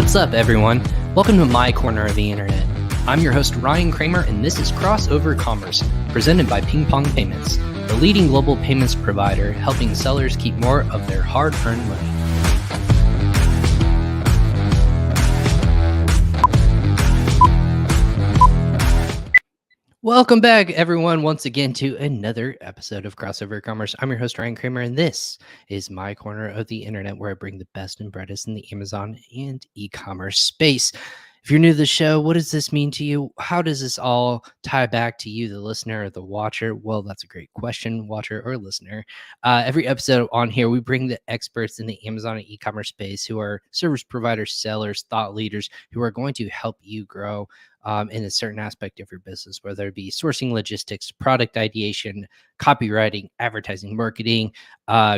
What's up, everyone? Welcome to my corner of the internet. I'm your host, Ryan Kramer, and this is Crossover Commerce, presented by PingPong Payments, the leading global payments provider helping sellers keep more of their hard-earned money. Welcome back, everyone, once again to another episode of Crossover Commerce. I'm your host, Ryan Kramer, and this is my corner of the internet where I bring the best and brightest in the Amazon and e-commerce space. If you're new to the show, what does this mean to you? How does this all tie back to you, the listener or the watcher? Well, that's a great question, watcher or listener. Every episode on here, we bring the experts in the Amazon and e-commerce space who are service providers, sellers, thought leaders who are going to help you grow in a certain aspect of your business, whether it be sourcing, logistics, product ideation, copywriting, advertising, marketing,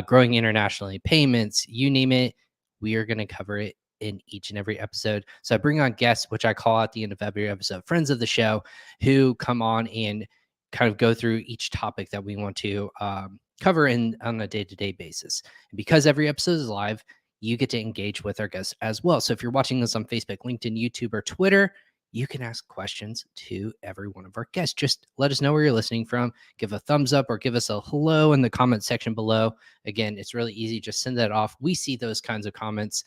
growing internationally, payments, you name it. We are going to cover it in each and every episode. So I bring on guests, which I call at the end of every episode, friends of the show, who come on and kind of go through each topic that we want to cover on a day-to-day basis. And because every episode is live, you get to engage with our guests as well. So if you're watching this on Facebook, LinkedIn, YouTube, or Twitter, you can ask questions to every one of our guests. Just let us know where you're listening from. Give a thumbs up or give us a hello in the comment section below. Again, it's really easy. Just send that off. We see those kinds of comments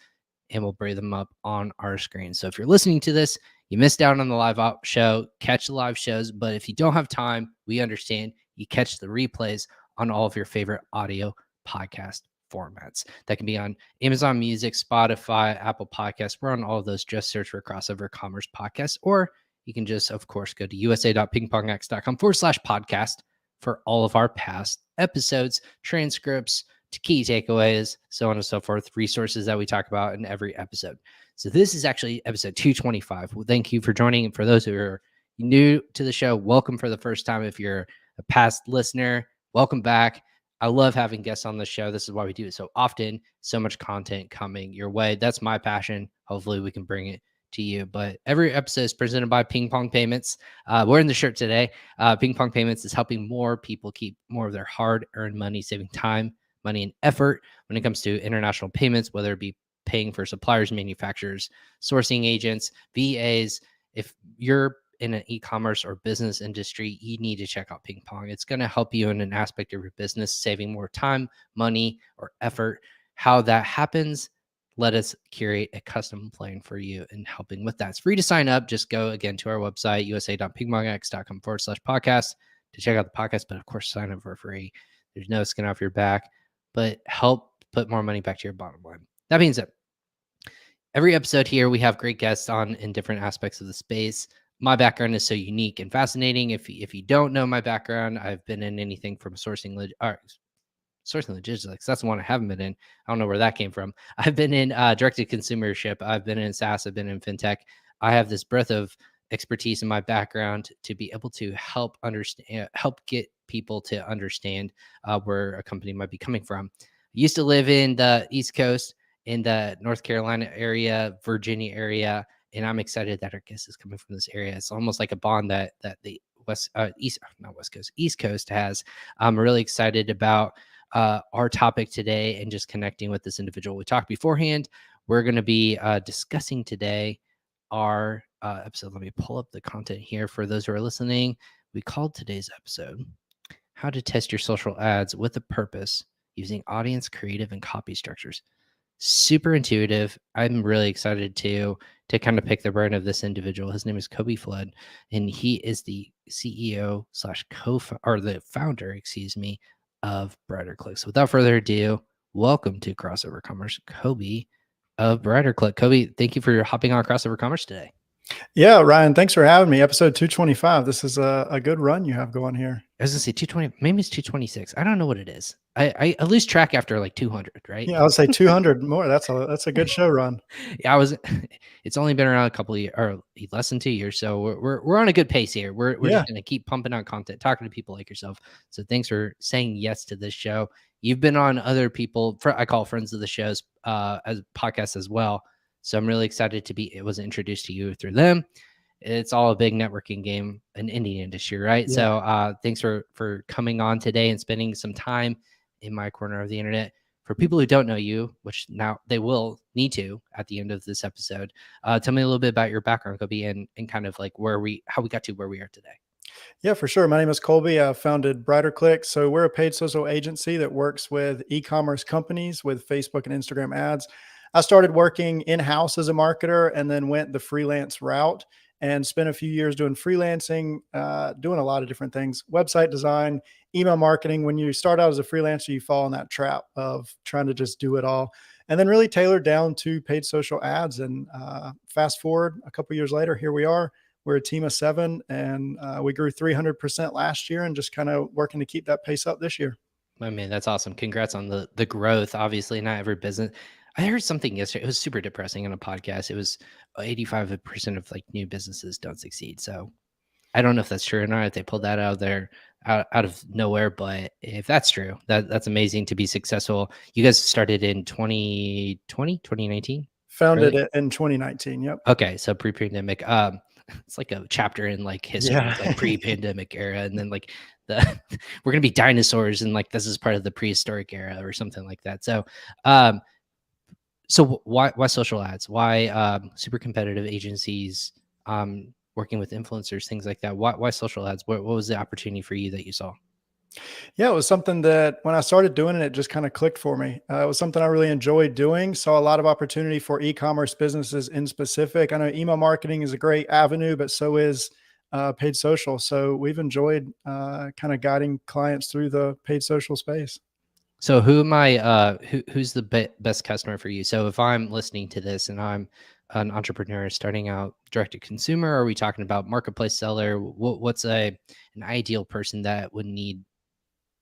and we'll bring them up on our screen. So if you're listening to this, you missed out on the live show, catch the live shows. But if you don't have time, we understand. You catch the replays on all of your favorite audio podcast formats. That can be on Amazon Music, Spotify, Apple Podcasts. We're on all of those. Just search for Crossover Commerce Podcast, or you can just, of course, go to usa.pingpongx.com/podcast for all of our past episodes, transcripts, key takeaways, so on and so forth, resources that we talk about in every episode. So this is actually episode 225. Well, thank you for joining. And for those who are new to the show, welcome for the first time. If you're a past listener, welcome back. I love having guests on the show. This is why we do it so often. So much content coming your way. That's my passion. Hopefully we can bring it to you. But every episode is presented by PingPong Payments. We're in the shirt today. PingPong Payments is helping more people keep more of their hard-earned money, saving time, money, and effort when it comes to international payments, whether it be paying for suppliers, manufacturers, sourcing agents, VAs. If you're in an e-commerce or business industry, you need to check out PingPong. It's going to help you in an aspect of your business, saving more time, money, or effort. How that happens, let us curate a custom plan for you and helping with that. It's free to sign up. Just go again to our website, usa.pingpongx.com/podcast to check out the podcast. But of course, sign up for free. There's no skin off your back, but help put more money back to your bottom line. That being said, every episode here, we have great guests on in different aspects of the space. My background is so unique and fascinating. If you don't know my background, I've been in anything from sourcing logistics. That's the one I haven't been in. I don't know where that came from. I've been in direct-to-consumership. I've been in SaaS. I've been in fintech. I have this breadth of expertise in my background to be able to help get people to understand where a company might be coming from. I used to live in the East Coast, in the North Carolina area, Virginia area, and I'm excited that our guest is coming from this area. It's almost like a bond that the East Coast has. I'm really excited about our topic today and just connecting with this individual. We talked beforehand. We're going to be discussing today our episode. Let me pull up the content here for those who are listening. We called today's episode How to Test Your Social Ads with a Purpose Using Audience, Creative, and Copy Structures. Super intuitive. I'm really excited to kind of pick the brain of this individual. His name is Colby Flood, and he is the CEO / the founder, of BrighterClick. So without further ado, welcome to Crossover Commerce, Colby of BrighterClick. Colby, thank you for hopping on Crossover Commerce today. Yeah, Ryan, thanks for having me. Episode 225. This is a good run you have going here. I was gonna say 220, maybe it's 226. I don't know what it is. I lose track after like 200, right? Yeah, I would say 200 more. That's a good show run. Yeah, it's only been around a couple of years, or less than 2 years. So we're on a good pace here. We're just gonna keep pumping out content, talking to people like yourself. So thanks for saying yes to this show. You've been on other people, I call friends of the shows, as podcasts as well. So I'm really excited it was introduced to you through them. It's all a big networking game in the industry, right? Yeah. So thanks for coming on today and spending some time in my corner of the internet. for people who don't know you, which now they will need to at the end of this episode, tell me a little bit about your background, Kobe, and kind of like how we got to where we are today. Yeah, for sure. My name is Colby. I founded Brighter Click. So we're a paid social agency that works with e-commerce companies with Facebook and Instagram ads. I started working in-house as a marketer and then went the freelance route and spent a few years doing freelancing, doing a lot of different things, website design, email marketing. When you start out as a freelancer, you fall in that trap of trying to just do it all. And then really tailored down to paid social ads. And fast forward a couple years later, here we are. We're a team of 7, and we grew 300% last year, and just kind of working to keep that pace up this year. I mean, that's awesome. Congrats on the growth. Obviously, not every business. I heard something yesterday. It was super depressing on a podcast. It was 85% of like new businesses don't succeed. So I don't know if that's true or not. If they pulled that out of there out of nowhere, but if that's true, that's amazing to be successful. You guys started in 2020, 2019? Founded it in 2019. Yep. Okay, so pre-pandemic. It's like a chapter in like history. Yeah. It's like pre-pandemic era, and then like the we're gonna be dinosaurs, and like this is part of the prehistoric era or something like that. So, why social ads? Why super competitive agencies? Working with influencers, things like that. Why social ads? What was the opportunity for you that you saw? Yeah, it was something that when I started doing it, it just kind of clicked for me. It was something I really enjoyed doing. Saw a lot of opportunity for e-commerce businesses in specific. I know email marketing is a great avenue, but so is paid social. So we've enjoyed kind of guiding clients through the paid social space. So who am I? Who's the best customer for you? So if I'm listening to this and I'm an entrepreneur starting out direct to consumer, are we talking about marketplace seller? What's an ideal person that would need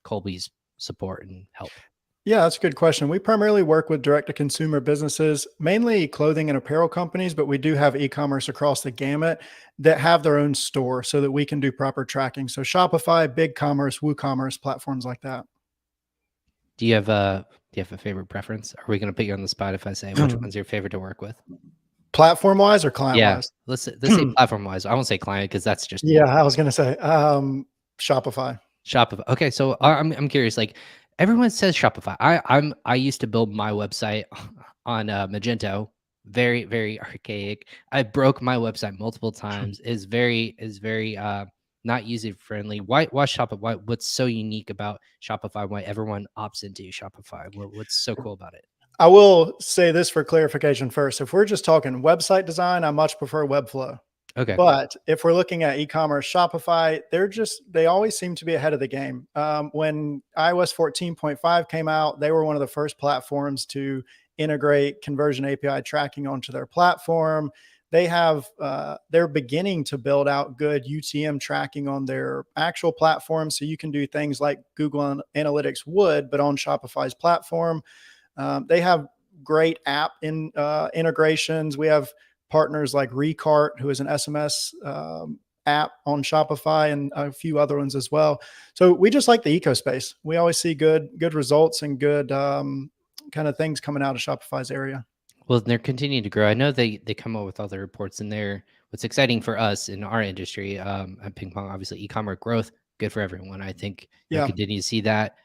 Colby's support and help? Yeah, that's a good question. We primarily work with direct to consumer businesses, mainly clothing and apparel companies, but we do have e-commerce across the gamut that have their own store so that we can do proper tracking. So Shopify, BigCommerce, WooCommerce, platforms like that. Do you have a favorite preference? Are we going to put you on the spot if I say which one's your favorite to work with? Platform wise or client Yeah, wise? let's say platform wise. I won't say client because that's just Yeah, I was going to say Shopify. Shopify. Okay, so I'm curious. Like everyone says Shopify. I used to build my website on Magento. Very very archaic. I broke my website multiple times. Is very not user friendly. Why Shopify? What's so unique about Shopify? Why everyone opts into Shopify? What's so cool about it? I will say this for clarification first. If we're just talking website design, I much prefer Webflow. Okay. But if we're looking at e-commerce, Shopify, they always seem to be ahead of the game. When iOS 14.5 came out, they were one of the first platforms to integrate conversion API tracking onto their platform. They're beginning to build out good UTM tracking on their actual platform. So you can do things like Google Analytics would, but on Shopify's platform. They have great app integrations. We have partners like Recart, who is an SMS app on Shopify, and a few other ones as well. So we just like the eco space. We always see good results and good kind of things coming out of Shopify's area. Well, they're continuing to grow. I know they come up with all the reports in there. What's exciting for us in our industry at PingPong, obviously, e-commerce growth, good for everyone. I think you'll continue to see that.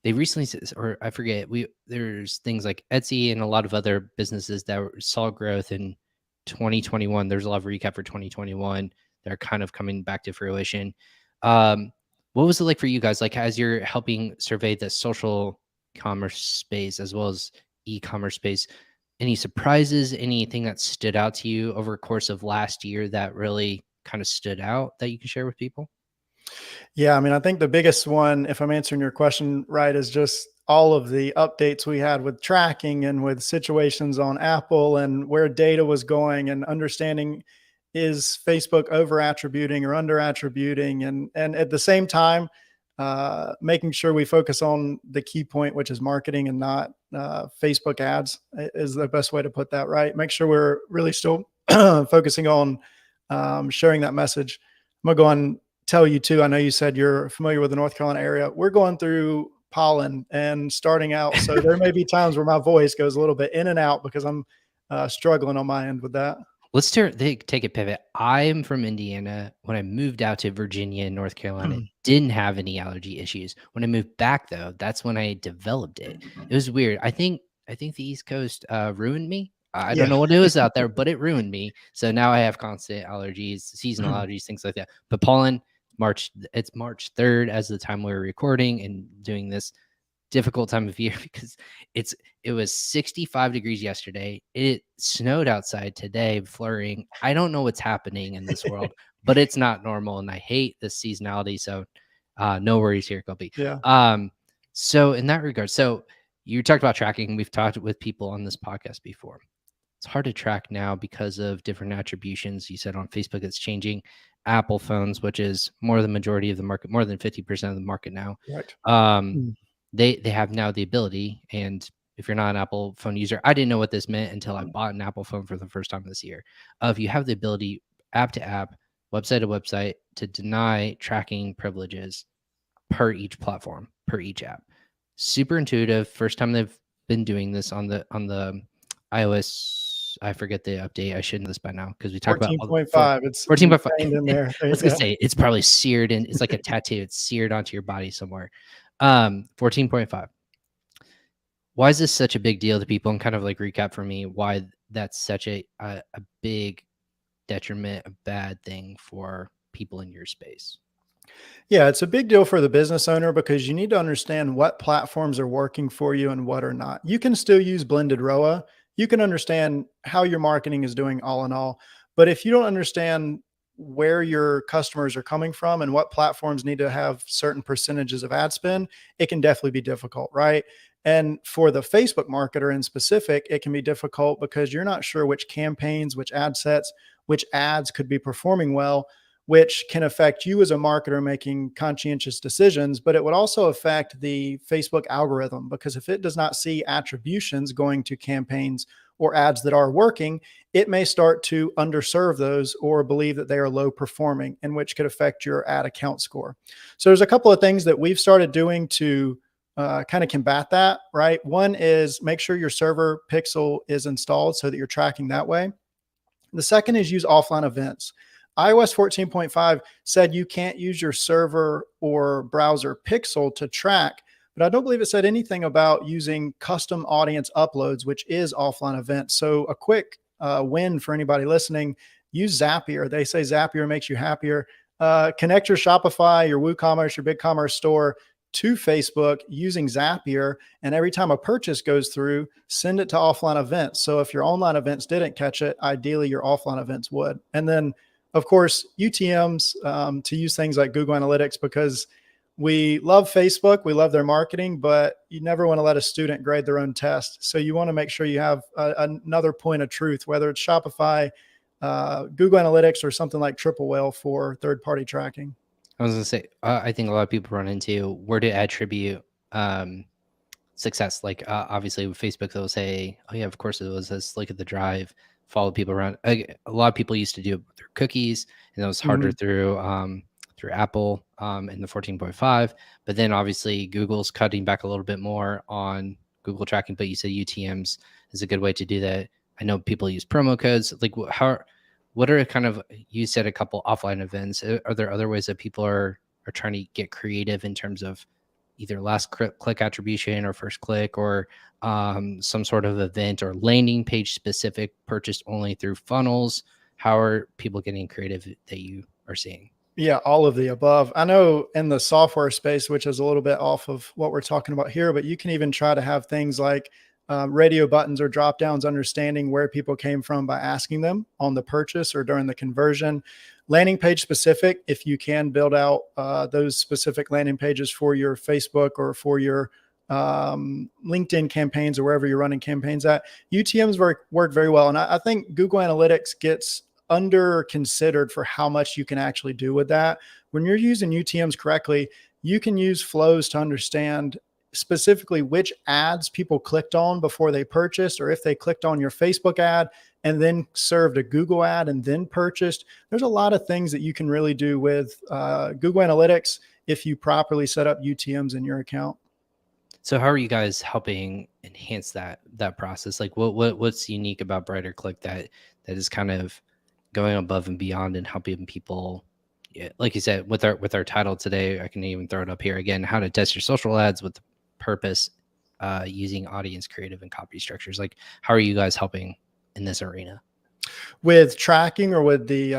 They recently, or I forget, there's things like Etsy and a lot of other businesses that saw growth in 2021. There's a lot of recap for 2021. They're kind of coming back to fruition. What was it like for you guys? Like as you're helping survey the social commerce space as well as e-commerce space, any surprises, anything that stood out to you over the course of last year that really kind of stood out that you can share with people? Yeah, I mean, I think the biggest one, if I'm answering your question right, is just all of the updates we had with tracking and with situations on Apple and where data was going, and understanding, is Facebook over attributing or under attributing, and at the same time, making sure we focus on the key point, which is marketing and not Facebook ads, is the best way to put that, right? Make sure we're really still focusing on sharing that message. I'm gonna go on tell you too. I know you said you're familiar with the North Carolina area. We're going through pollen and starting out, so there may be times where my voice goes a little bit in and out because I'm struggling on my end with that. take a pivot. I'm from Indiana. When I moved out to Virginia and North Carolina, didn't have any allergy issues. When I moved back, though, that's when I developed it. It was weird. I think the East Coast ruined me. I don't Yeah. know what it was out there, but it ruined me. So now I have constant allergies, seasonal allergies, things like that. But pollen, it's March 3rd as the time we're recording and doing this difficult time of year because it was 65 degrees yesterday. It snowed outside today, flurrying. I don't know what's happening in this world, but it's not normal, and I hate this seasonality. So, no worries here, Kobe. Yeah. So in that regard, so you talked about tracking. We've talked with people on this podcast before. It's hard to track now because of different attributions. You said on Facebook it's changing. Apple phones, which is more than the majority of the market, more than 50% of the market now. Right. They have now the ability, and if you're not an Apple phone user, I didn't know what this meant until I bought an Apple phone for the first time this year. Of you have the ability, app to app, website to website, to deny tracking privileges per each platform, per each app. Super intuitive. First time they've been doing this on the iOS. I forget the update. I should know this by now because we talked about 14.5. It's 14.5. ingrained in there. I was gonna say it's probably seared and it's like a tattoo. It's seared onto your body somewhere. 14.5. Why is this such a big deal to people? And kind of like recap for me why that's such a big detriment, a bad thing for people in your space. Yeah, it's a big deal for the business owner because you need to understand what platforms are working for you and what are not. You can still use blended ROA. You can understand how your marketing is doing all in all. But if you don't understand where your customers are coming from and what platforms need to have certain percentages of ad spend, it can definitely be difficult, right? And for the Facebook marketer in specific, it can be difficult because you're not sure which campaigns, which ad sets, which ads could be performing well, which can affect you as a marketer making conscientious decisions, but it would also affect the Facebook algorithm because if it does not see attributions going to campaigns or ads that are working, it may start to underserve those or believe that they are low performing, and which could affect your ad account score. So there's a couple of things that we've started doing to kind of combat that, right? One is make sure your server pixel is installed so that you're tracking that way. The second is use offline events. iOS 14.5 said you can't use your server or browser pixel to track, but I don't believe it said anything about using custom audience uploads, which is offline events. So a quick win for anybody listening, use Zapier. They say Zapier makes you happier. Connect your Shopify, your WooCommerce, your BigCommerce store to Facebook using Zapier. And every time a purchase goes through, send it to offline events. So if your online events didn't catch it, ideally your offline events would. And then of course, UTMs to use things like Google Analytics because we love Facebook, we love their marketing, but you never want to let a student grade their own test. So you want to make sure you have another point of truth, whether it's Shopify, Google Analytics, or something like Triple Whale for third-party tracking. I was gonna say, I think a lot of people run into where to attribute success. Like obviously with Facebook, they'll say, "Oh yeah, of course it was this. Look at the drive, follow people around." A lot of people used to do it through cookies, and it was harder through Apple in the 14.5. But then obviously Google's cutting back a little bit more on Google tracking. But you said UTM's is a good way to do that. I know people use promo codes. Like what are kind of, you said a couple offline events. Are there other ways that people are trying to get creative in terms of either last click attribution or first click or some sort of event or landing page specific purchased only through funnels? How are people getting creative that you are seeing? Yeah, all of the above. I know in the software space, which is a little bit off of what we're talking about here, but you can even try to have things like radio buttons or drop downs, understanding where people came from by asking them on the purchase or during the conversion. Landing page specific, if you can build out those specific landing pages for your Facebook or for your LinkedIn campaigns or wherever you're running campaigns at, UTMs work very well. And I think Google Analytics gets under considered for how much you can actually do with that. When you're using UTMs correctly, you can use flows to understand specifically which ads people clicked on before they purchased, or if they clicked on your Facebook ad and then served a Google ad and then purchased. There's a lot of things that you can really do with Google Analytics if you properly set up UTMs in your account. So how are you guys helping enhance that process? Like what's unique about Brighter Click that is kind of going above and beyond and helping people. Yeah, like you said, with our title today, I can even throw it up here again: how to test your social ads with purpose, using audience creative and copy structures. Like, how are you guys helping in this arena? With tracking or with the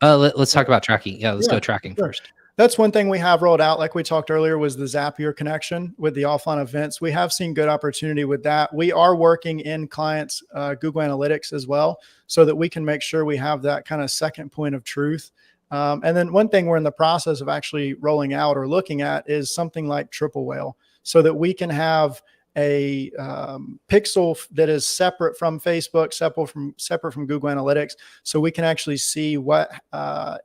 Let's talk about tracking. Yeah, let's yeah, go tracking sure. first. That's one thing we have rolled out, like we talked earlier, was the Zapier connection with the offline events. We have seen good opportunity with that. We are working in clients' Google Analytics as well, so that we can make sure we have that kind of second point of truth. And then one thing we're in the process of actually rolling out or looking at is something like Triple Whale, so that we can have a pixel that is separate from Facebook, separate from Google Analytics, so we can actually see what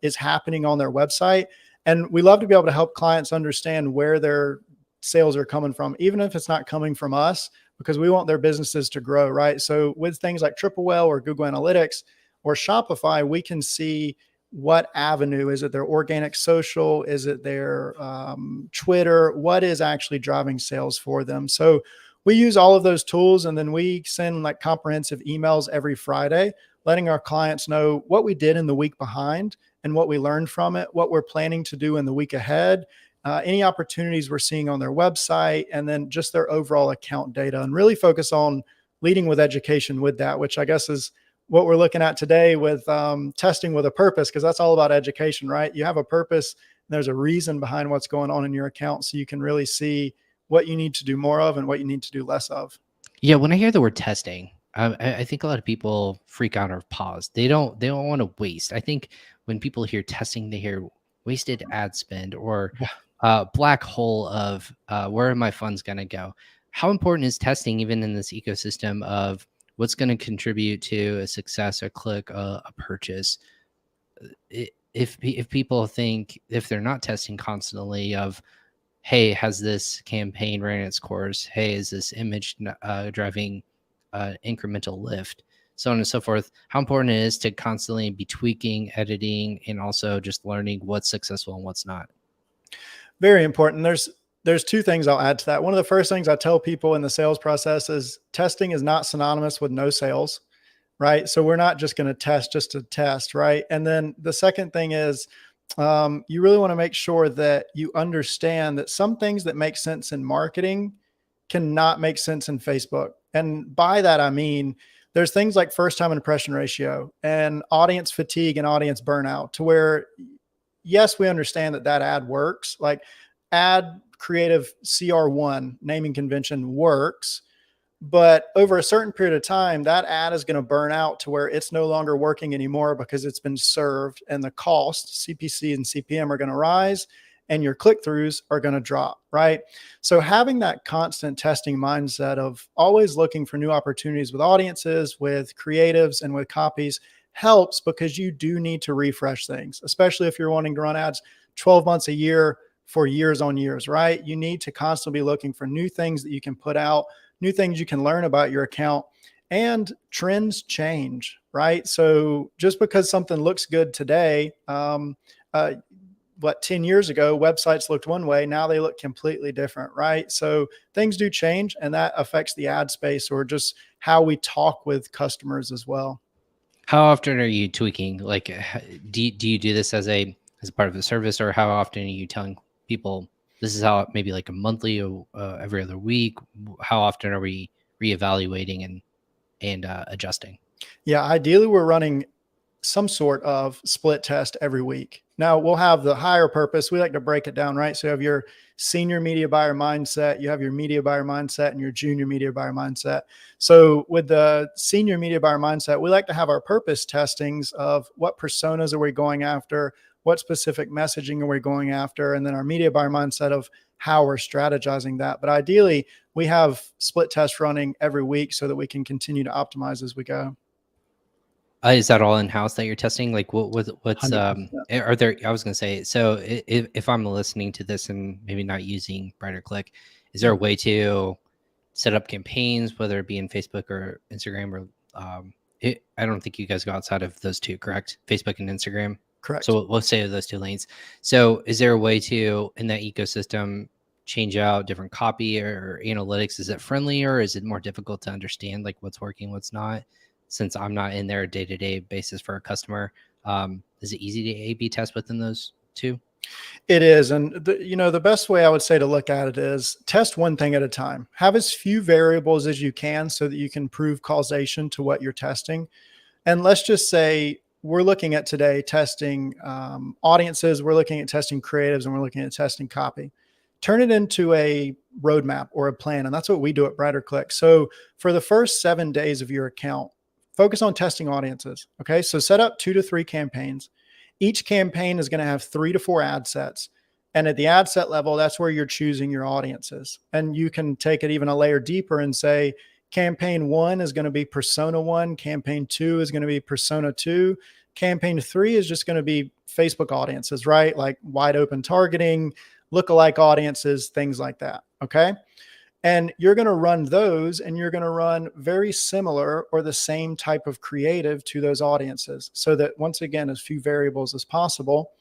is happening on their website. And we love to be able to help clients understand where their sales are coming from, even if it's not coming from us, because we want their businesses to grow, right? So with things like Triple Whale or Google Analytics or Shopify, we can see what avenue. Is it their organic social? Is it their Twitter? What is actually driving sales for them? So we use all of those tools, and then we send like comprehensive emails every Friday, letting our clients know what we did in the week behind and what we learned from it, what we're planning to do in the week ahead, any opportunities we're seeing on their website, and then just their overall account data, and really focus on leading with education with that, which I guess is what we're looking at today with testing with a purpose, because that's all about education, right? You have a purpose, and there's a reason behind what's going on in your account, so you can really see what you need to do more of and what you need to do less of. Yeah, when I hear the word testing, I think a lot of people freak out or pause. They don't want to waste. I think when people hear testing, they hear wasted ad spend or black hole of where are my funds going to go. How important is testing even in this ecosystem of what's going to contribute to a success, a click, a purchase? If people think, if they're not testing constantly, of hey, has this campaign ran its course? Hey, is this image driving incremental lift? So on and so forth. How important it is to constantly be tweaking, editing, and also just learning what's successful and what's not. Very important. There's two things I'll add to that. One of the first things I tell people in the sales process is testing is not synonymous with no sales, right? So we're not just going to test just to test, right? And then the second thing is you really want to make sure that you understand that some things that make sense in marketing cannot make sense in Facebook. And by that, I mean, there's things like first time impression ratio and audience fatigue and audience burnout, to where, yes, we understand that ad works. Like ad creative CR1 naming convention works, but over a certain period of time, that ad is going to burn out to where it's no longer working anymore because it's been served, and the cost, CPC and CPM, are going to rise and your click-throughs are going to drop, right? So having that constant testing mindset of always looking for new opportunities with audiences, with creatives, and with copies helps, because you do need to refresh things, especially if you're wanting to run ads 12 months a year for years on years, right? You need to constantly be looking for new things that you can put out, new things you can learn about your account, and trends change, right? So just because something looks good today, 10 years ago, websites looked one way, now they look completely different, right? So things do change, and that affects the ad space or just how we talk with customers as well. How often are you tweaking? Like, do you do this as part of the service, or how often are you telling people this is how, maybe like a monthly or every other week? How often are we reevaluating and adjusting? Yeah, ideally we're running some sort of split test every week. Now we'll have the higher purpose. We like to break it down, right? So you have your senior media buyer mindset, you have your media buyer mindset, and your junior media buyer mindset. So with the senior media buyer mindset, we like to have our purpose testings of what personas are we going after, what specific messaging are we going after, and then our media buyer mindset of how we're strategizing that. But ideally, we have split tests running every week so that we can continue to optimize as we go. Is that all in house that you're testing? Like, what's 100%. are there? I was gonna say, so if I'm listening to this and maybe not using Brighter Click, is there a way to set up campaigns, whether it be in Facebook or Instagram, or I don't think you guys go outside of those two, correct? Facebook and Instagram. Correct. So we'll say those two lanes. So is there a way to, in that ecosystem, change out different copy or analytics? Is it friendly, or is it more difficult to understand, like what's working, what's not? since I'm not in there day-to-day basis for a customer, is it easy to A/B test within those two? It is. And the best way I would say to look at it is test one thing at a time. Have as few variables as you can so that you can prove causation to what you're testing. And let's just say we're looking at today testing audiences, we're looking at testing creatives, and we're looking at testing copy. Turn it into a roadmap or a plan. And that's what we do at Brighter Click. So for the first 7 days of your account, focus on testing audiences. Okay. So set up 2 to 3 campaigns. Each campaign is going to have 3 to 4 ad sets. And at the ad set level, that's where you're choosing your audiences. And you can take it even a layer deeper and say, campaign 1 is going to be persona 1. Campaign 2 is going to be persona 2. Campaign 3 is just going to be Facebook audiences, right? Like wide open targeting, lookalike audiences, things like that. Okay. And you're going to run those, and you're going to run very similar or the same type of creative to those audiences, so that once again, as few variables as possible.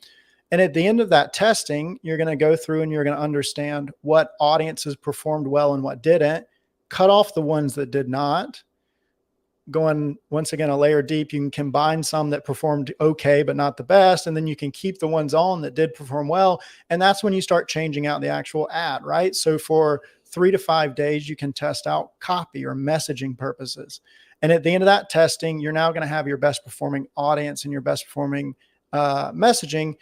And at the end of that testing, you're going to go through and you're going to understand what audiences performed well and what didn't, cut off the ones that did not. Going once again a layer deep, you can combine some that performed okay but not the best, and then you can keep the ones on that did perform well. And that's when you start changing out the actual ad, right? So for 3 to 5 days, you can test out copy or messaging purposes. And at the end of that testing, you're now going to have your best performing audience and your best performing messaging.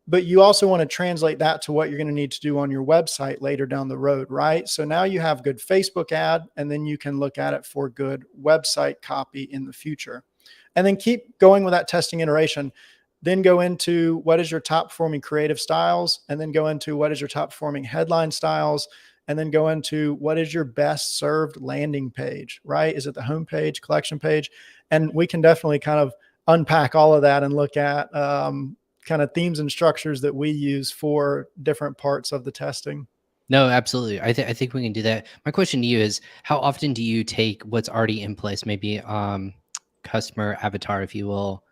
But you also want to translate that to what you're going to need to do on your website later down the road, right? So now you have good Facebook ad, and then you can look at it for good website copy in the future. And then keep going with that testing iteration. Then go into what is your top performing creative styles, and then go into what is your top performing headline styles, and then go into what is your best served landing page, right? Is it the home page, collection page? And we can definitely kind of unpack all of that and look at kind of themes and structures that we use for different parts of the testing. No, absolutely. I think we can do that. My question to you is, how often do you take what's already in place, maybe customer avatar, if you will,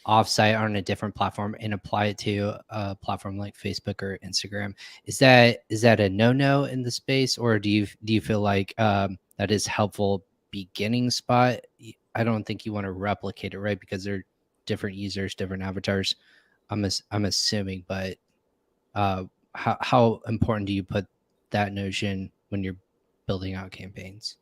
offsite on a different platform and apply it to a platform like Facebook or Instagram? Is that a no in the space, or do you feel like that is helpful beginning spot? I don't think you want to replicate it, right? Because they're different users, different avatars. I'm assuming, but how important do you put that notion when you're building out campaigns?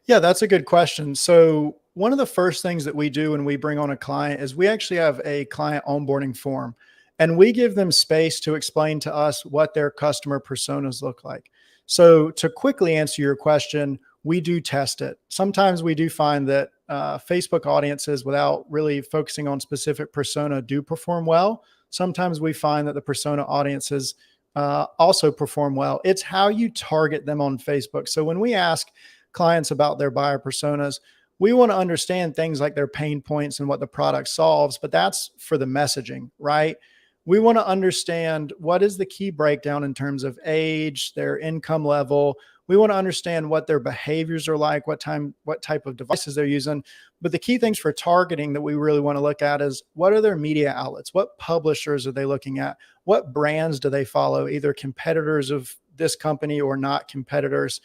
Yeah, that's a good question. So one of the first things that we do when we bring on a client is we actually have a client onboarding form, and we give them space to explain to us what their customer personas look like. So to quickly answer your question, we do test it. Sometimes we do find that Facebook audiences, without really focusing on specific persona, do perform well. Sometimes we find that the persona audiences also perform well. It's how you target them on Facebook. So when we ask clients about their buyer personas, we want to understand things like their pain points and what the product solves, but that's for the messaging, right? We want to understand what is the key breakdown in terms of age, their income level. We want to understand what their behaviors are like, what type of devices they're using. But the key things for targeting that we really want to look at is, what are their media outlets? What publishers are they looking at? What brands do they follow, either competitors of this company or not competitors?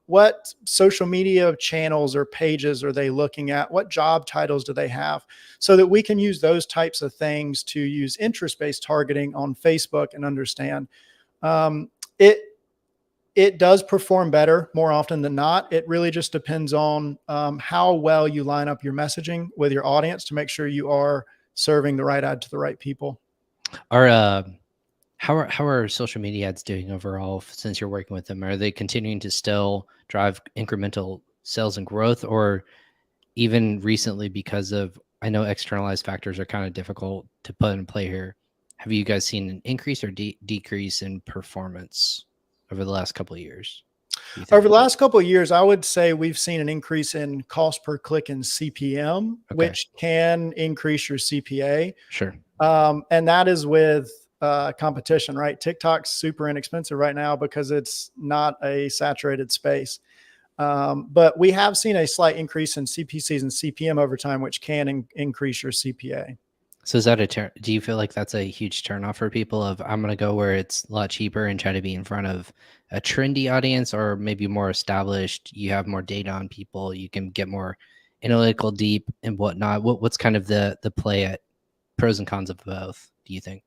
What social media channels or pages are they looking at? What job titles do they have? So that we can use those types of things to use interest-based targeting on Facebook and understand. It does perform better more often than not. It really just depends on how well you line up your messaging with your audience to make sure you are serving the right ad to the right people. How are social media ads doing overall since you're working with them? Are they continuing to still drive incremental sales and growth, or even recently, because of, I know externalized factors are kind of difficult to put in play here, have you guys seen an increase or decrease in performance over the last couple of years? Over the last couple of years, I would say we've seen an increase in cost per click and CPM, which can increase your CPA. Sure. And that is with competition, right? TikTok's super inexpensive right now because it's not a saturated space. But we have seen a slight increase in CPCs and CPM over time, which can increase your CPA. So is that do you feel like that's a huge turnoff for people of, I'm going to go where it's a lot cheaper and try to be in front of a trendy audience, or maybe more established, you have more data on people, you can get more analytical, deep, and whatnot. What's kind of the play at pros and cons of both, do you think?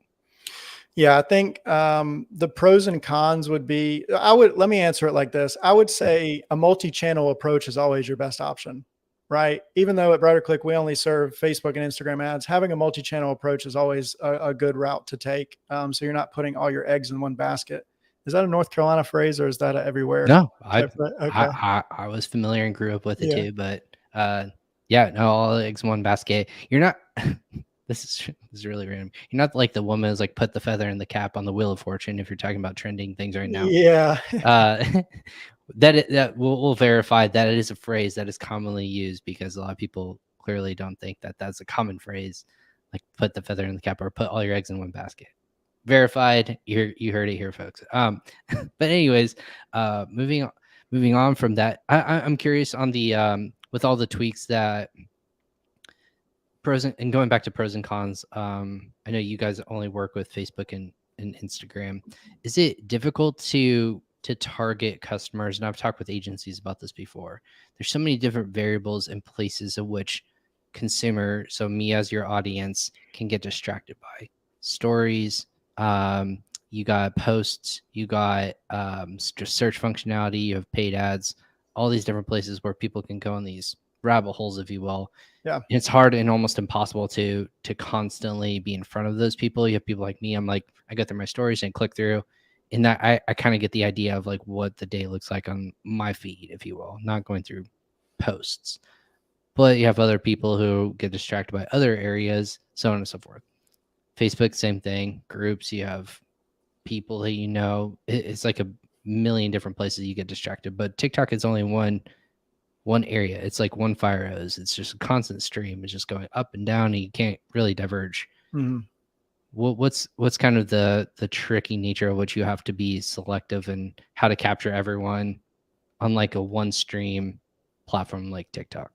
Yeah, I think the pros and cons would be, let me answer it like this. I would say a multi-channel approach is always your best option, right? Even though at BrighterClick, we only serve Facebook and Instagram ads, having a multi-channel approach is always a good route to take. So you're not putting all your eggs in one basket. Is that a North Carolina phrase or is that a everywhere? No, Okay. I was familiar and grew up with it Yeah. too, but yeah, no, all eggs in one basket. You're not. This is really random. You're not like the woman who's like put the feather in the cap on the Wheel of Fortune. If you're talking about trending things right now, Yeah. that we'll verify that it is a phrase that is commonly used, because a lot of people clearly don't think that that's a common phrase, like put the feather in the cap or put all your eggs in one basket. Verified. You heard it here, folks. But anyways, moving on from that, I'm curious on the with all the tweaks that and going back to pros and cons. I know you guys only work with Facebook and Instagram. Is it difficult to target customers? And I've talked with agencies about this before. There's so many different variables and places in which consumer, so me as your audience, can get distracted by stories. You got posts, you got just search functionality, you have paid ads, all these different places where people can go in these rabbit holes, if you will. Yeah. It's hard and almost impossible to constantly be in front of those people. You have people like me. I'm like, I go through my stories and click through, and that I kind of get the idea of like what the day looks like on my feed, if you will, not going through posts. But you have other people who get distracted by other areas, so on and so forth. Facebook, same thing. Groups, you have people that you know. It's like a million different places you get distracted. But TikTok is only one area. It's like one fire hose. It's just a constant stream. It's just going up and down, and you can't really diverge. Mm-hmm. What's kind of the tricky nature of what you have to be selective and how to capture everyone on like a one stream platform like TikTok?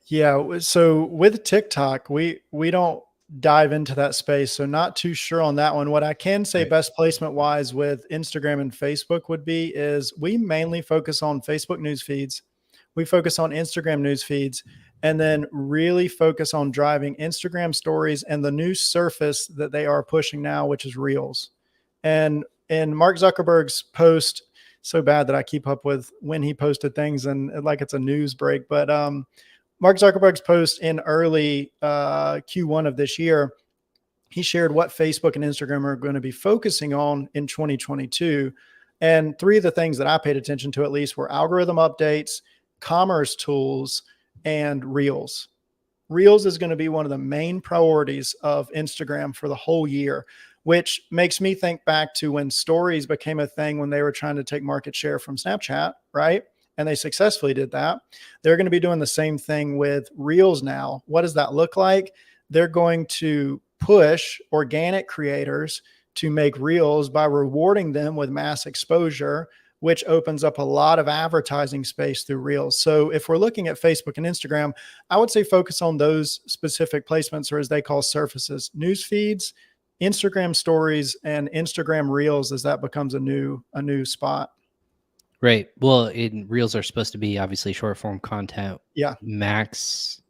Yeah. So with TikTok, we don't dive into that space. So not too sure on that one. What I can say Right. best placement wise with Instagram and Facebook would be is we mainly focus on Facebook news feeds. We focus on Instagram news feeds and then really focus on driving Instagram stories and the new surface that they are pushing now, which is Reels. And in Mark Zuckerberg's post, so bad that I keep up with when he posted things and like it's a news break, but Mark Zuckerberg's post in early Q1 of this year, he shared what Facebook and Instagram are going to be focusing on in 2022. And three of the things that I paid attention to, at least, were algorithm updates, commerce tools, and Reels. Reels is going to be one of the main priorities of Instagram for the whole year, which makes me think back to when stories became a thing when they were trying to take market share from Snapchat, right? And they successfully did that. They're going to be doing the same thing with Reels now. What does that look like? They're going to push organic creators to make Reels by rewarding them with mass exposure, which opens up a lot of advertising space through Reels. So if we're looking at Facebook and Instagram, I would say focus on those specific placements, or as they call surfaces, news feeds, Instagram stories, and Instagram Reels, as that becomes a new spot. Right. Well, Reels are supposed to be obviously short form content. Yeah. Max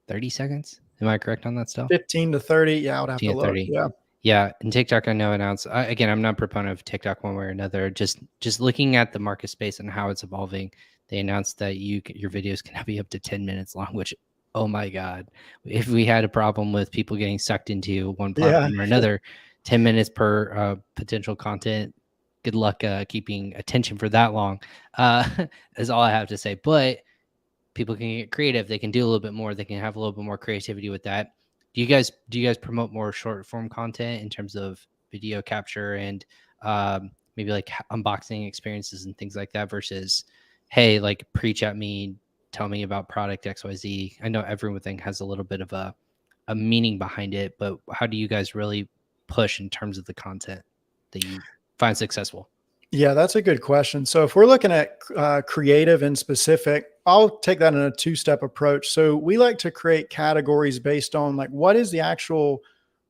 30 seconds. Am I correct on that still? 15 to 30. Yeah, I would have to 15 to look. 30. Yeah. Yeah. And TikTok, I know announced, again, I'm not a proponent of TikTok one way or another. Just looking at the market space and how it's evolving, they announced that your videos can now be up to 10 minutes long, which, oh my God, if we had a problem with people getting sucked into one platform or another, 10 minutes per potential content, good luck keeping attention for that long, is all I have to say. But people can get creative. They can do a little bit more. They can have a little bit more creativity with that. Do you guys promote more short form content in terms of video capture and maybe like unboxing experiences and things like that versus, hey, like preach at me, tell me about product XYZ? I know everything has a little bit of a meaning behind it, but how do you guys really push in terms of the content that you find successful? Yeah, that's a good question. So if we're looking at creative and specific, I'll take that in a two-step approach. So we like to create categories based on like what is the actual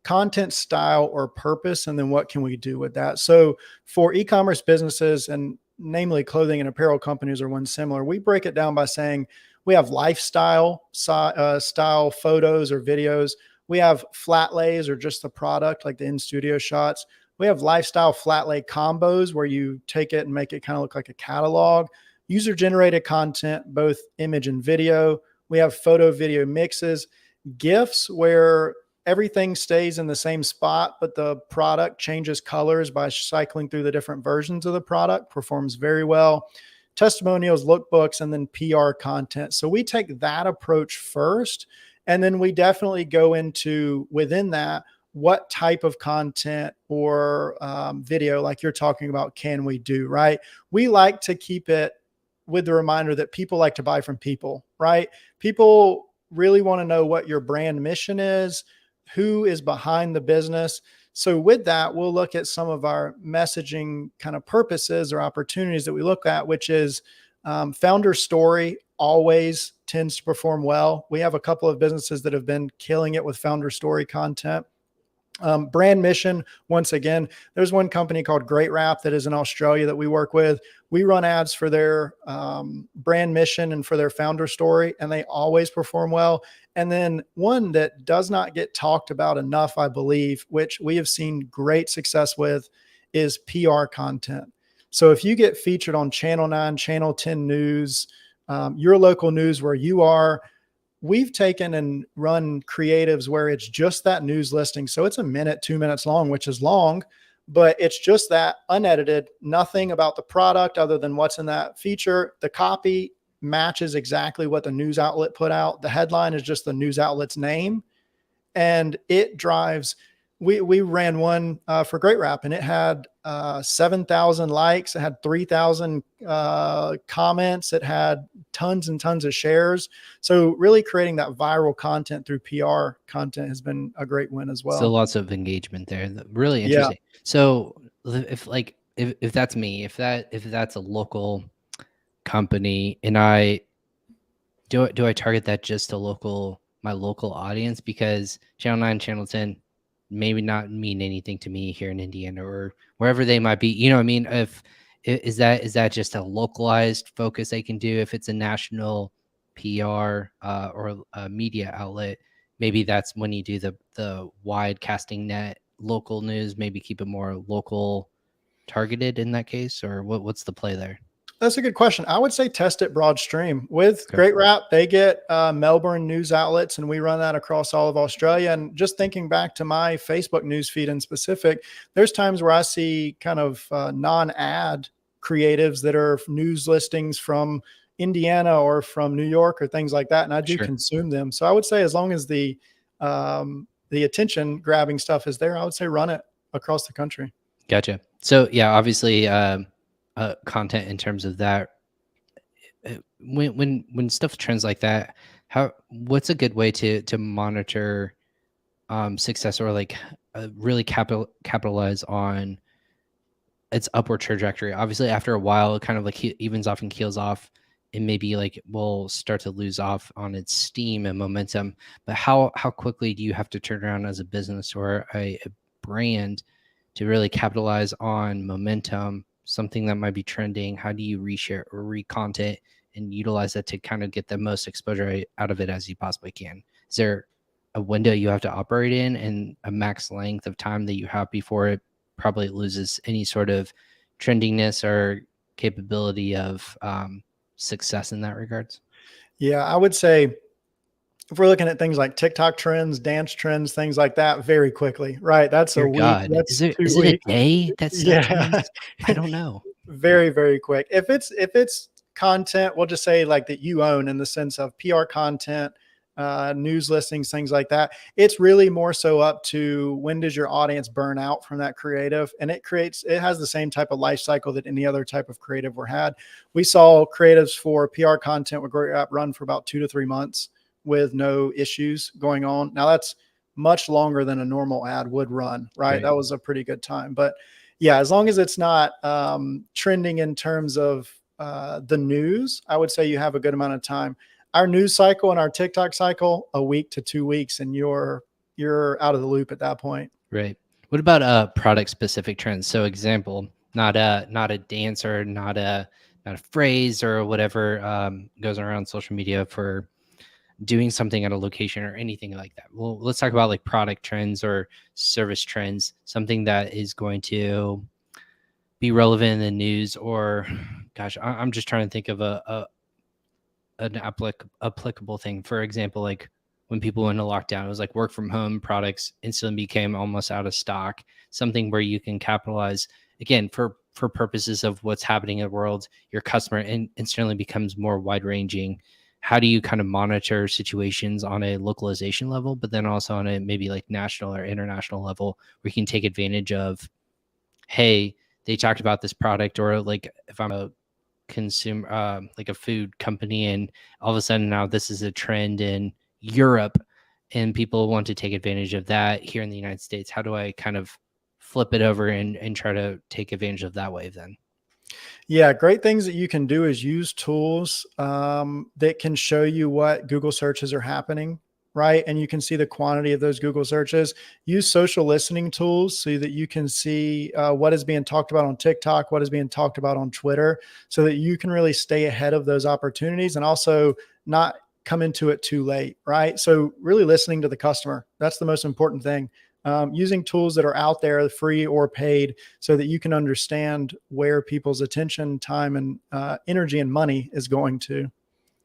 content style or purpose, and then what can we do with that. So for e-commerce businesses, and namely clothing and apparel companies are one similar, we break it down by saying We have lifestyle style photos or videos. We have flat lays or just the product, like the in-studio shots. We have lifestyle flat lay combos where you take it and make it kind of look like a catalog. User-generated content, both image and video. We have photo video mixes, GIFs where everything stays in the same spot, but the product changes colors by cycling through the different versions of the product, performs very well. Testimonials, lookbooks, and then PR content. So we take that approach first, and then we definitely go into within that, what type of content or video, like you're talking about, can we do, right? We like to keep it with the reminder that people like to buy from people, right? People really want to know what your brand mission is, who is behind the business. So with that, we'll look at some of our messaging kind of purposes or opportunities that we look at, which is founder story always tends to perform well. We have a couple of businesses that have been killing it with founder story content. Brand mission, once again, there's one company called Great Wrap that is in Australia that we work with. We run ads for their brand mission and for their founder story, and they always perform well. And then one that does not get talked about enough, I believe, which we have seen great success with, is PR content. So if you get featured on Channel 9, Channel 10 News, your local news where you are, we've taken and run creatives where it's just that news listing. So it's a minute, 2 minutes long, which is long, but it's just that unedited, nothing about the product other than what's in that feature. The copy matches exactly what the news outlet put out. The headline is just the news outlet's name, and it drives. We ran one for Great Wrap, and it had 7,000 likes. It had 3,000 comments. It had tons and tons of shares. So really creating that viral content through PR content has been a great win as well. So lots of engagement there. Really Yeah. interesting. So if that's me, if that's a local company, and I target that just to my local audience, because Channel 9, Channel 10 maybe not mean anything to me here in Indiana or wherever they might be. You know what I mean? Is that just a localized focus they can do? If it's a national PR or a media outlet, maybe that's when you do the wide casting net local news, maybe keep it more local targeted in that case, or what's the play there? That's a good question. I would say test it broad stream. With Great Wrap, they get Melbourne news outlets, and we run that across all of Australia. And just thinking back to my Facebook news feed in specific, there's times where I see kind of non-ad creatives that are news listings from Indiana or from New York or things like that, and I do consume them. So I would say as long as the attention grabbing stuff is there, I would say run it across the country. Gotcha. So yeah, obviously content in terms of that. When stuff trends like that, what's a good way to monitor success, or like really capitalize on its upward trajectory? Obviously, after a while, it kind of like evens off and keels off, and maybe like will start to lose off on its steam and momentum. But how quickly do you have to turn around as a business or a brand to really capitalize on momentum, something that might be trending? How do you reshare or re-content and utilize that to kind of get the most exposure out of it as you possibly can? Is there a window you have to operate in and a max length of time that you have before it probably loses any sort of trendiness or capability of success in that regards? Yeah, I would say if we're looking at things like TikTok trends, dance trends, things like that, very quickly, right? That's a week. God. That's is it a day? That's yeah. I don't know. Very, very quick. If it's content, we'll just say like that you own in the sense of PR content, news listings, things like that. It's really more so up to when does your audience burn out from that creative, and it has the same type of life cycle that any other type of creative we're had. We saw creatives for PR content with Great Wrap run for about 2 to 3 months with no issues going on. Now that's much longer than a normal ad would run, right? That was a pretty good time. But yeah, as long as it's not trending in terms of the news, I would say you have a good amount of time. Our news cycle and our TikTok cycle, a week to 2 weeks, and you're out of the loop at that point. Right. What about product specific trends? So example, not a dancer, not a not a phrase or whatever goes around social media for doing something at a location or anything like that. Well, let's talk about like product trends or service trends, something that is going to be relevant in the news. Or gosh, I'm just trying to think of an applicable thing. For example, like when people went into lockdown, it was like work from home products instantly became almost out of stock. Something where you can capitalize again for purposes of what's happening in the world. Your customer instantly becomes more wide ranging. How do you kind of monitor situations on a localization level, but then also on a maybe like national or international level where you can take advantage of, hey, they talked about this product, or like if I'm a consumer like a food company and all of a sudden now this is a trend in Europe and people want to take advantage of that here in the United States, how do I kind of flip it over and try to take advantage of that wave then? Yeah, great things that you can do is use tools that can show you what Google searches are happening, right? And you can see the quantity of those Google searches. Use social listening tools so that you can see what is being talked about on TikTok, what is being talked about on Twitter, so that you can really stay ahead of those opportunities and also not come into it too late, right? So, really listening to the customer. That's the most important thing. Using tools that are out there, free or paid, so that you can understand where people's attention, time, and energy and money is going to.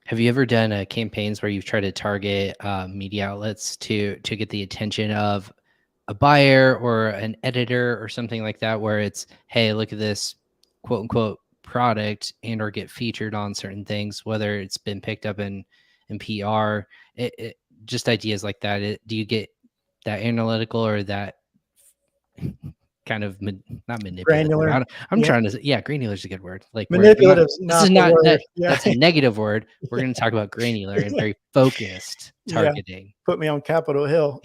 Have you ever done campaigns where you've tried to target media outlets to get the attention of a buyer or an editor or something like that, where it's, hey, look at this quote unquote product, and or get featured on certain things, whether it's been picked up in PR, just ideas like that. Do you get that analytical or that kind of not manipulative? Granular. I'm Yeah. trying to yeah, granular is a good word. Like where I'm not. Manipulative is This is not the not word. that. Yeah. That's a negative word. We're going to talk about granular and very focused Yeah. targeting. Put me on Capitol Hill.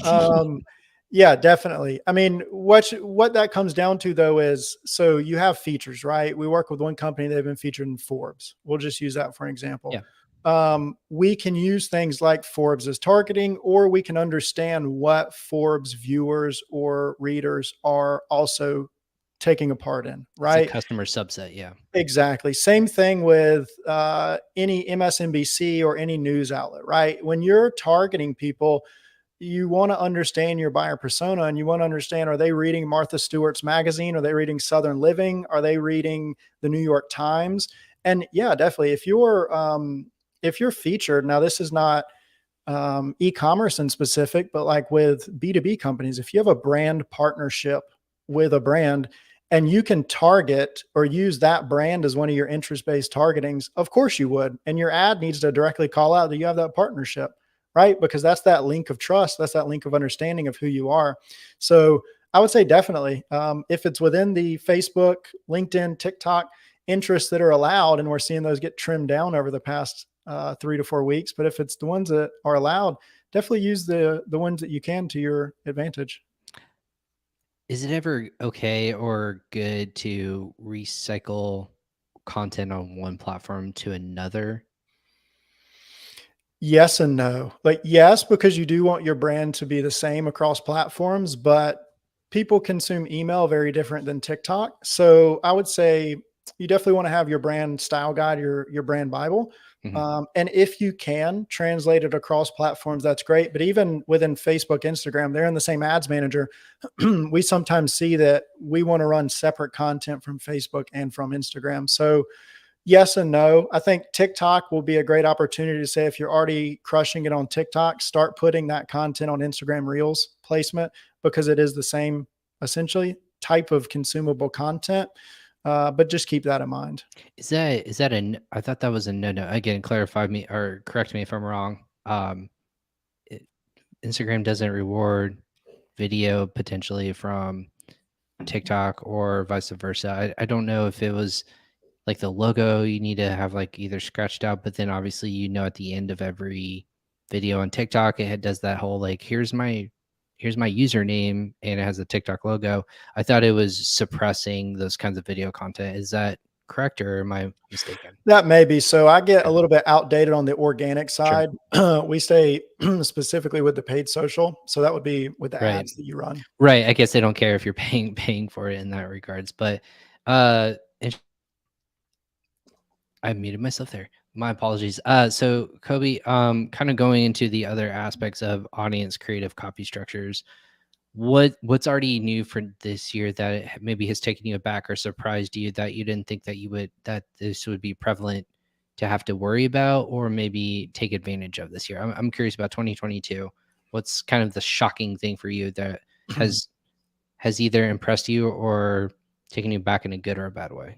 Yeah, definitely. I mean, what that comes down to though is, so you have features, right? We work with one company, they've been featured in Forbes. We'll just use that for an example. Yeah. We can use things like Forbes as targeting, or we can understand what Forbes viewers or readers are also taking a part in, It's a right? customer subset. Yeah. Exactly. Same thing with any MSNBC or any news outlet, right? When you're targeting people, you want to understand your buyer persona, and you want to understand, are they reading Martha Stewart's magazine? Are they reading Southern Living? Are they reading the New York Times? And yeah, definitely. If you're featured, now this is not e-commerce in specific, but like with B2B companies, if you have a brand partnership with a brand and you can target or use that brand as one of your interest-based targetings, of course you would. And your ad needs to directly call out that you have that partnership, right? Because that's that link of trust. That's that link of understanding of who you are. So I would say definitely, if it's within the Facebook, LinkedIn, TikTok interests that are allowed, and we're seeing those get trimmed down over the past 3 to 4 weeks. But if it's the ones that are allowed, definitely use the ones that you can to your advantage. Is it ever okay or good to recycle content on one platform to another? Yes and no. Like, yes, because you do want your brand to be the same across platforms, but people consume email very different than TikTok. So I would say you definitely want to have your brand style guide, your brand Bible. Mhm. And if you can translate it across platforms, that's great. But even within Facebook, Instagram, they're in the same ads manager. We sometimes see that we want to run separate content from Facebook and from Instagram. So yes and no. I think TikTok will be a great opportunity to say, if you're already crushing it on TikTok, start putting that content on Instagram Reels placement, because it is the same essentially type of consumable content. But just keep that in mind. Is that I thought that was a no. Again, clarify me or correct me if I'm wrong. It, Instagram doesn't reward video potentially from TikTok or vice versa. I don't know if it was like the logo you need to have like either scratched out, but then obviously at the end of every video on TikTok does that whole like here's my username and it has a TikTok logo. I thought it was suppressing those kinds of video content. Is that correct or am I mistaken? That may be so. I get a Okay. little bit outdated on the organic Sure. side. We stay specifically with the paid social. So that would be with the Right. ads that you run. Right. I guess they don't care if you're paying for it in that regards, but uh I muted myself there. My apologies. So Kobe, kind of going into the other aspects of audience creative copy structures, what's already new for this year that maybe has taken you aback or surprised you that you didn't think that this would be prevalent to have to worry about or maybe take advantage of this year? I'm curious about 2022. What's kind of the shocking thing for you that has either impressed you or taken you back in a good or a bad way?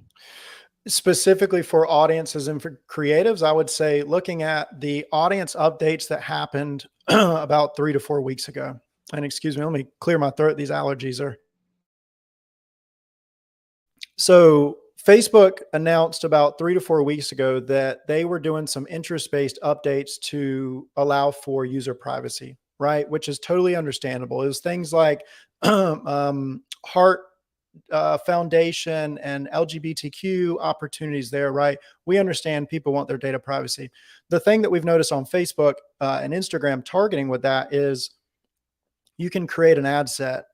Specifically for audiences and for creatives, I would say looking at the audience updates that happened about 3 to 4 weeks ago. And excuse me, let me clear my throat. These allergies are. So Facebook announced about 3 to 4 weeks ago that they were doing some interest-based updates to allow for user privacy, right? Which is totally understandable. It was things like heart foundation and LGBTQ opportunities there, right? We understand people want their data privacy. The thing that we've noticed on Facebook and Instagram targeting with that is you can create an ad set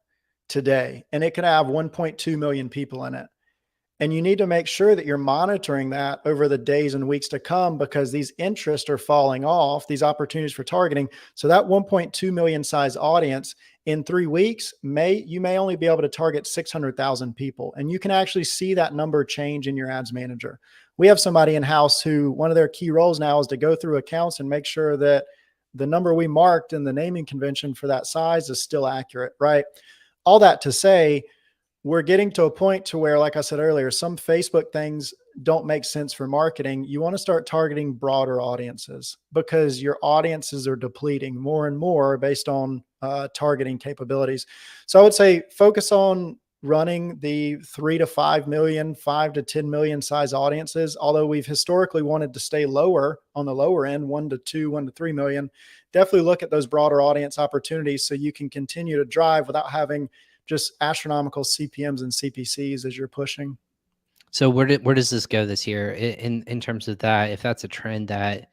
today and it could have 1.2 million people in it. And you need to make sure that you're monitoring that over the days and weeks to come because these interests are falling off, these opportunities for targeting. So that 1.2 million size audience in 3 weeks, you may only be able to target 600,000 people. And you can actually see that number change in your ads manager. We have somebody in-house who one of their key roles now is to go through accounts and make sure that the number we marked in the naming convention for that size is still accurate, right? All that to say, we're getting to a point to where, like I said earlier, some Facebook things don't make sense for marketing. You want to start targeting broader audiences because your audiences are depleting more and more based on targeting capabilities. So I would say focus on running the 3 to 5 million, 5 to 10 million size audiences. Although we've historically wanted to stay lower on the lower end, 1 to 2, 1 to 3 million, definitely look at those broader audience opportunities so you can continue to drive without having just astronomical CPMs and CPCs as you're pushing. So where does this go this year in terms of that? If that's a trend that,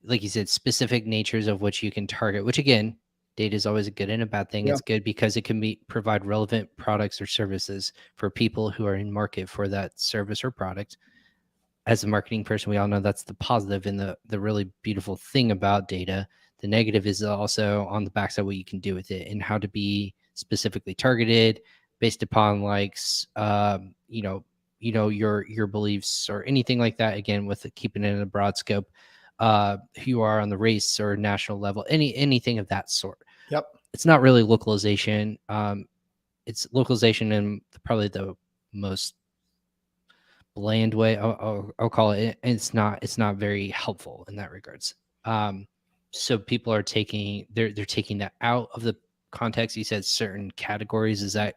like you said, specific natures of which you can target, which again, data is always a good and a bad thing. Yeah. It's good because it can provide relevant products or services for people who are in market for that service or product. As a marketing person, we all know that's the positive and the really beautiful thing about data. The negative is also on the backside what you can do with it and how to be specifically targeted based upon your beliefs or anything like that. Again, with keeping it in a broad scope, who you are on the race or national level, anything of that sort. Yep. It's not really localization. It's localization in probably the most bland way I'll call it. It's not very helpful in that regards. So people are they're taking that out of the context. You said certain categories. Is that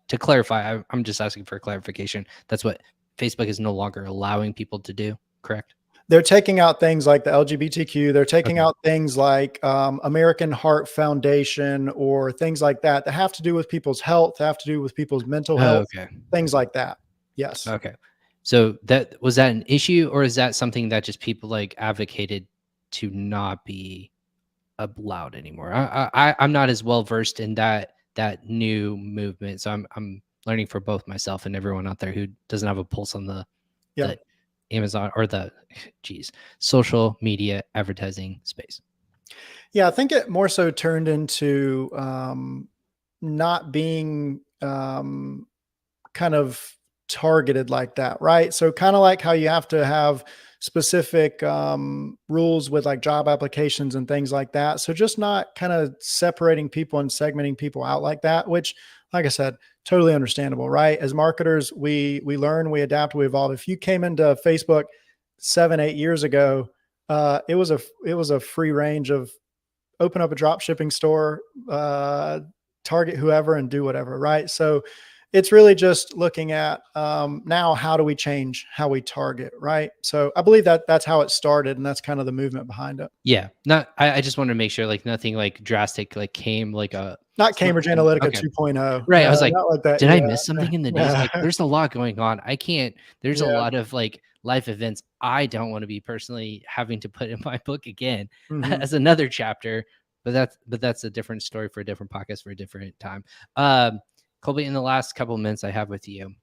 to clarify? I'm just asking for clarification. That's what Facebook is no longer allowing people to do, correct? They're taking out things like the LGBTQ. They're taking Okay. out things like American Heart Foundation or things like that that have to do with people's health, have to do with people's mental Oh, health, okay. things like that. Yes. Okay. So that was that an issue, or is that something that just people like advocated to not be allowed anymore? I'm not as well versed in that new movement, so I'm learning for both myself and everyone out there who doesn't have a pulse on the Yeah. Amazon or the social media advertising space. Yeah. I think it more so turned into not being kind of targeted like that, right? So kind of like how you have to have specific rules with like job applications and things like that. So just not kind of separating people and segmenting people out like that, which, like I said, totally understandable, right? As marketers, we learn, we adapt, we evolve. If you came into Facebook 7, 8 years ago, it was a free range of open up a drop shipping store, target whoever and do whatever, right? So it's really just looking at now, how do we change how we target, right? So I believe that that's how it started, and that's kind of the movement behind it. Yeah, I just wanted to make sure like nothing like drastic like came like a Not Cambridge Analytica okay. 2.0. Right, I No, was like, not like that. "Did I Yeah. miss something in the news?" Like, there's a lot going on. There's a Yeah. lot of, like, life events I don't wanna be personally having to put in my book again Hmm. as another chapter, but that's a different story for a different podcast for a different time. Colby, in the last couple of minutes I have with you,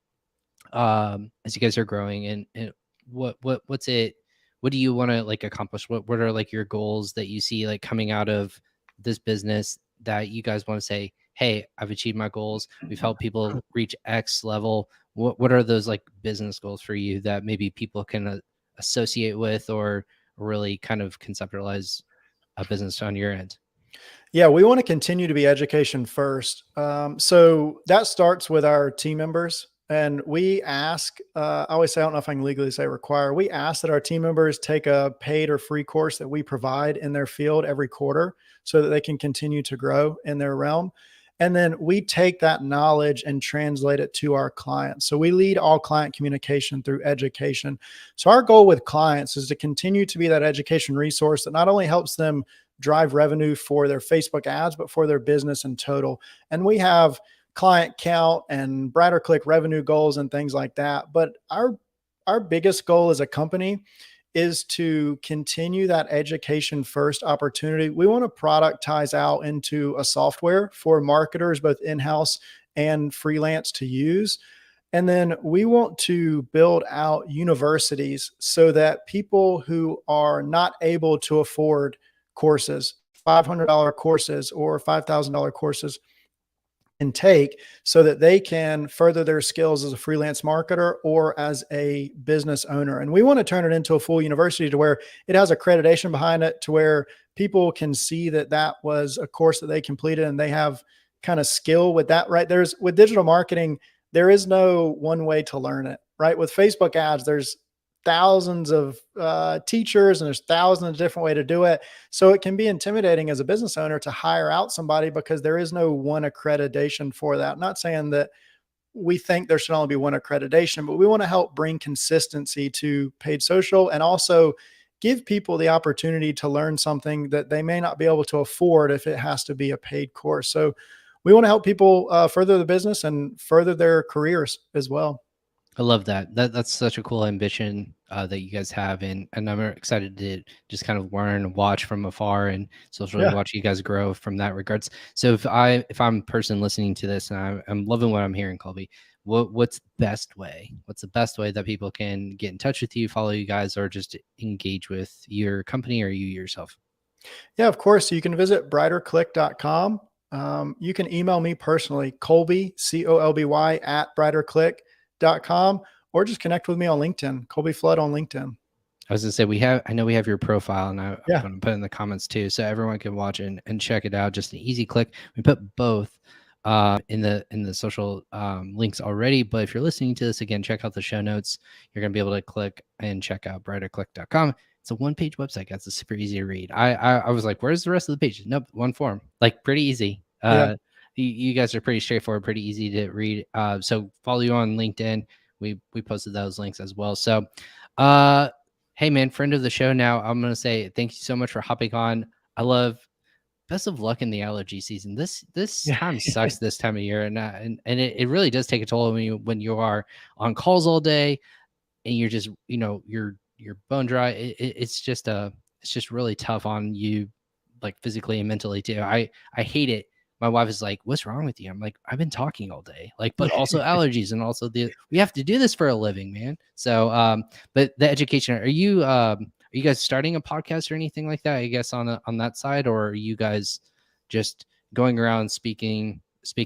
as you guys are growing and what's it? What do you want to like accomplish? What are like your goals that you see like coming out of this business that you guys want to say, hey, I've achieved my goals. We've helped people reach X level. What are those like business goals for you that maybe people can associate with or really kind of conceptualize a business on your end? Yeah, we want to continue to be education first. So that starts with our team members. And we ask, I always say, I don't know if I can legally say require, we ask that our team members take a paid or free course that we provide in their field every quarter so that they can continue to grow in their realm. And then we take that knowledge and translate it to our clients. So we lead all client communication through education. So our goal with clients is to continue to be that education resource that not only helps them drive revenue for their Facebook ads, but for their business in total. And we have client count and Brighter Click revenue goals and things like that. But our biggest goal as a company is to continue that education first opportunity. We want to productize out into a software for marketers, both in-house and freelance to use. And then we want to build out universities so that people who are not able to afford courses, $500 courses or $5,000 courses, can take so that they can further their skills as a freelance marketer or as a business owner. And we want to turn it into a full university to where it has accreditation behind it, to where people can see that that was a course that they completed and they have kind of skill with that, right? There's with digital marketing, there is no one way to learn it, right? With Facebook ads, there's thousands of teachers and there's thousands of different ways to do it. So it can be intimidating as a business owner to hire out somebody because there is no one accreditation for that. I'm not saying that we think there should only be one accreditation, but we want to help bring consistency to paid social and also give people the opportunity to learn something that they may not be able to afford if it has to be a paid course. So we want to help people further the business and further their careers as well. I love that. That's such a cool ambition that you guys have, and I'm excited to just kind of learn, watch from afar, and socially Yeah. watch you guys grow from that regards. So if I'm a person listening to this and I'm loving what I'm hearing, Colby, what's the best way? What's the best way that people can get in touch with you, follow you guys, or just engage with your company or you yourself? Yeah, of course. So you can visit brighterclick.com. You can email me personally, Colby, Colby at brighterclick.com, or just connect with me on LinkedIn, Colby Flood on LinkedIn. I was gonna say I know we have your profile, and I'm Yeah. gonna put it in the comments too, so everyone can watch and check it out. Just an easy click. We put both in the social links already, but if you're listening to this again, check out the show notes. You're gonna be able to click and check out brighterclick.com. It's a one-page website, guys. It's super easy to read. I was like, where's the rest of the page? Nope, one form. Like pretty easy. Yeah. You guys are pretty straightforward, pretty easy to read. So follow you on LinkedIn. We posted those links as well. So hey man, friend of the show now. I'm gonna say thank you so much for hopping on. I love best of luck in the allergy season. This Yeah. time sucks this time of year, and it really does take a toll on you when you are on calls all day and you're just you're bone dry. It's just really tough on you, like physically and mentally too. I hate it. My wife is like, "What's wrong with you?" I'm like, "I've been talking all day, like, but also allergies and also we have to do this for a living, man." So, but the education. Are you guys starting a podcast or anything like that? I guess on that side, or are you guys just going around speaking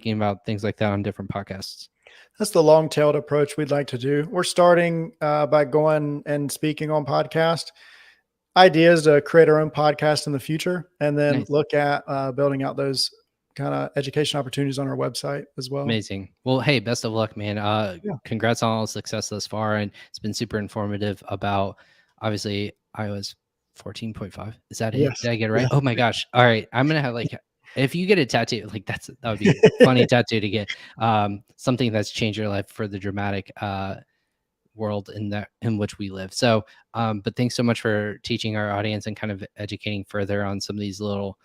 about things like that on different podcasts? That's the long-tailed approach we'd like to do. We're starting by going and speaking on podcast. Idea is to create our own podcast in the future and then Nice. look at building out those kind of education opportunities on our website as well. Amazing. Well, hey, best of luck, man. Yeah. Congrats on all the success thus far, and it's been super informative about obviously iOS 14.5. Is that it? Yes. Did I get it right? Yeah. Oh my gosh! All right, I'm gonna have like if you get a tattoo, like that would be a funny tattoo to get. Something that's changed your life for the dramatic world in which we live. So, but thanks so much for teaching our audience and kind of educating further on some of these little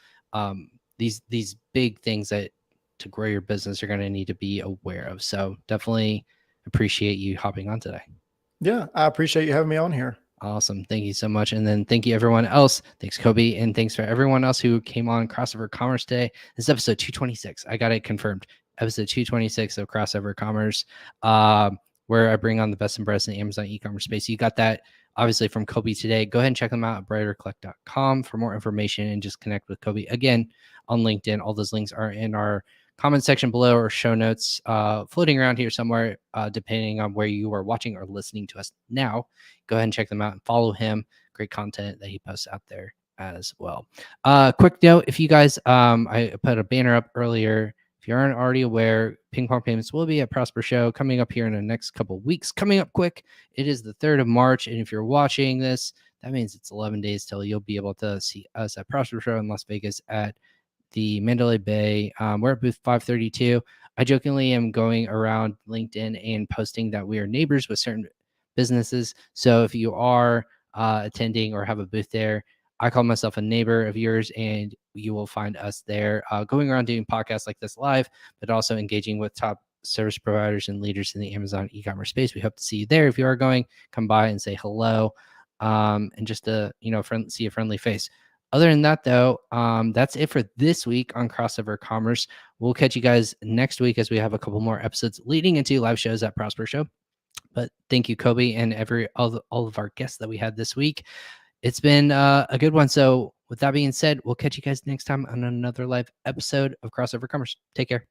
these big things that to grow your business you're going to need to be aware of. So definitely appreciate you hopping on today. Yeah. I appreciate you having me on here. Awesome. Thank you so much. And then thank you everyone else. Thanks, Kobe. And thanks for everyone else who came on Crossover Commerce Day. This is episode 226. I got it confirmed. Episode 226 of Crossover Commerce. where I bring on the best and brightest in the Amazon e-commerce space. You got that obviously from Colby today. Go ahead and check them out at brightercollect.com for more information and just connect with Colby again on LinkedIn. All those links are in our comment section below or show notes floating around here somewhere, depending on where you are watching or listening to us now. Go ahead and check them out and follow him. Great content that he posts out there as well. Quick note, if you guys, I put a banner up earlier. If you aren't already aware, PingPong Payments will be at Prosper Show coming up here in the next couple of weeks. Coming up quick, it is the 3rd of March. And if you're watching this, that means it's 11 days till you'll be able to see us at Prosper Show in Las Vegas at the Mandalay Bay. We're at booth 532. I jokingly am going around LinkedIn and posting that we are neighbors with certain businesses. So if you are attending or have a booth there, I call myself a neighbor of yours, and you will find us there going around doing podcasts like this live, but also engaging with top service providers and leaders in the Amazon e-commerce space. We hope to see you there. If you are going, come by and say hello, and just to see a friendly face. Other than that, though, that's it for this week on Crossover Commerce. We'll catch you guys next week as we have a couple more episodes leading into live shows at Prosper Show. But thank you, Colby, and all of our guests that we had this week. It's been a good one. So with that being said, we'll catch you guys next time on another live episode of Crossover Commerce. Take care.